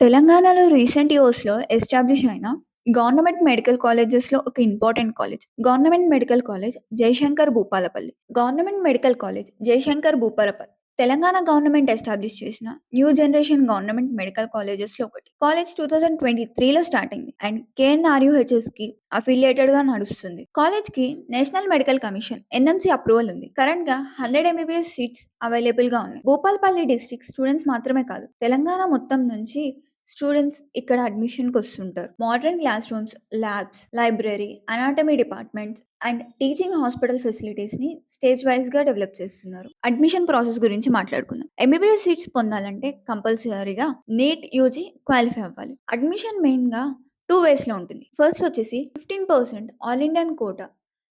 తెలంగాణలో రీసెంట్ ఇయర్స్‌లో ఎస్టాబ్లిష్ అయిన గవర్నమెంట్ మెడికల్ కాలేజెస్‌లో ఒక important college. Government medical college Jayashankar Bhupalpally. Government medical college Jayashankar Bhupalpally. Telangana government establish చేసిన న్యూ జనరేషన్ గవర్నమెంట్ మెడికల్ కాలేజెస్‌లో ఒకటి. కాలేజ్ 2023లో స్టార్ట్ అయింది అండ్ కేఎన్ఆర్‌యుహెచ్ఎస్‌కి అఫిలియేటెడ్‌గా నడుస్తుంది. కాలేజ్‌కి national medical commission NMC approval ఉంది. కరెంట్‌గా 100 ఎంబీబీఎస్ సీట్స్ అవైలబుల్‌గా ఉన్నాయి. భూపాలపల్లి డిస్ట్రిక్ట్ స్టూడెంట్స్ మాత్రమే కాదు, తెలంగాణ మొత్తం నుంచి స్టూడెంట్స్ ఇక్కడ అడ్మిషన్‌కి వస్తుంటారు. Modern class rooms, labs, library, anatomy departments and teaching hospital ఫెసిలిటీస్‌ని స్టేజ్ వైస్‌గా డెవలప్ చేస్తున్నారు. అడ్మిషన్ ప్రాసెస్ గురించి మాట్లాడుకుందాం. ఎంబీబీఎస్ సీట్స్ పొందాలంటే కంపల్సరీగా నీట్, యూజీ క్వాలిఫై అవ్వాలి. అడ్మిషన్ మెయిన్‌గా 2 వేస్‌లో ఉంటుంది. ఫస్ట్ వచ్చేసి 15% all Indian quota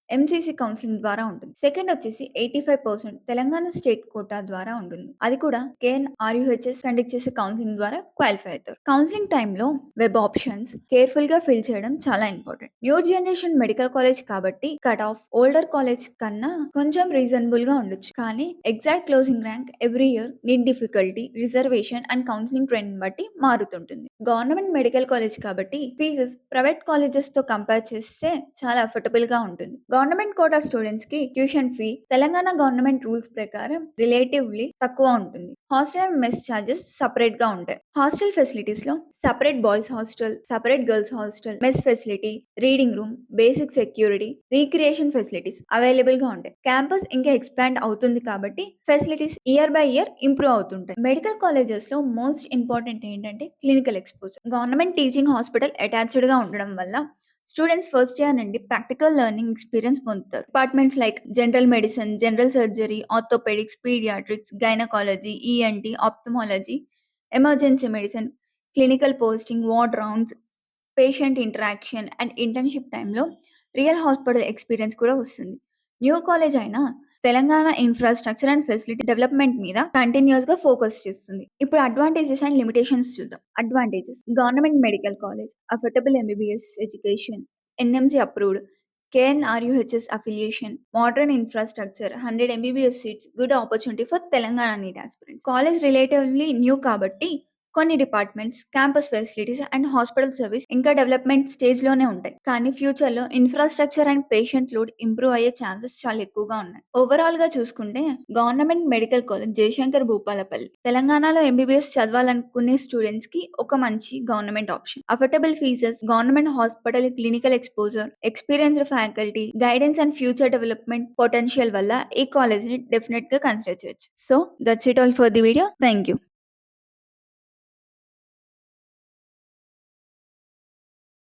MCC counselling ద్వారా ఉంటుంది. సెకండ్ వచ్చేసి 85% తెలంగాణ స్టేట్ కోటా ద్వారా ఉంటుంది. అది కూడా కేఎన్ఆర్‌యుహెచ్ఎస్ కండక్ట్ చేసే కౌన్సిలింగ్ ద్వారా క్వాలిఫై అవుతారు. కౌన్సిలింగ్ టైంలో వెబ్ ఆప్షన్స్ కేర్‌ఫుల్‌గా ఫిల్ చేయడం చాలా important. New generation medical college కాబట్టి కట్ ఆఫ్ ఓల్డర్ కాలేజ్ కన్నా కొంచెం రీజనబుల్‌గా ఉండొచ్చు. కానీ exact closing rank every year NEET difficulty, reservation and counselling trend బట్టి మారుతుంటుంది. గవర్నమెంట్ మెడికల్ కాలేజ్ కాబట్టి ఫీజెస్ ప్రైవేట్ కాలేజెస్‌తో కంపేర్ చేస్తే చాలా అఫోర్డబుల్‌గా ఉంటుంది. గవర్నమెంట్ కోటా స్టూడెంట్స్ కి tuition fee Telangana government rules ప్రకారం రిలేటివ్లీ తక్కువ ఉంటుంది. Hostel and mess charges separate గా ఉంటాయి. హాస్టల్ ఫెసిలిటీస్ లో separate boys hostel, separate girls hostel, mess facility, reading room, basic security, recreation facilities available గా ఉంటాయి. క్యాంపస్ ఇంకా ఎక్స్పాండ్ అవుతుంది కాబట్టి ఫెసిలిటీస్ ఇయర్ బై ఇయర్ ఇంప్రూవ్ అవుతుంటాయి. మెడికల్ కాలేజెస్ లో మోస్ట్ ఇంపార్టెంట్ ఏంటంటే clinical exposure. Government teaching hospital attached గా ఉండడం వల్ల స్టూడెంట్స్ ఫస్ట్ ఇయర్ నుండి ప్రాక్టికల్ లెర్నింగ్ ఎక్స్పీరియన్స్ పొందుతారు. Departments like general medicine, general surgery, orthopaedics, paediatrics, gynaecology, ENT, ophthalmology, emergency medicine, clinical posting, ward rounds, patient interaction and internship టైమ్‌లో real hospital experience కూడా వస్తుంది. New college అయినా Telangana infrastructure and facility development మీద కంటిన్యూయస్‌గా focus చేస్తుంది. ఇప్పుడు advantages and limitations చూద్దాం. Advantages: government medical college, affordable MBBS education, NMC approved, KNRUHS affiliation, modern infrastructure, 100 MBBS seats, good opportunity for Telangana NEET aspirants. College రిలేటివ్‌లీ new కాబట్టి కొన్ని departments, campus facilities and hospital service ఇంకా development స్టేజ్‌లోనే ఉంటాయి. కానీ ఫ్యూచర్‌లో infrastructure and patient load improve అయ్యే chances చాలా ఎక్కువగా ఉన్నాయి. ఓవరాల్‌గా చూసుకుంటే government medical college Jayashankar Bhupalpally తెలంగాణలో ఎంబీబీఎస్ చదవాలనుకునే స్టూడెంట్స్‌కి ఒక మంచి government option. Affordable fees, government hospital clinical exposure, experienced faculty, guidance and future development potential వల్ల ఈ కాలేజ్‌ని డెఫినెట్‌గా కన్సిడర్ చేయొచ్చు. So that's it all for the video. Thank you.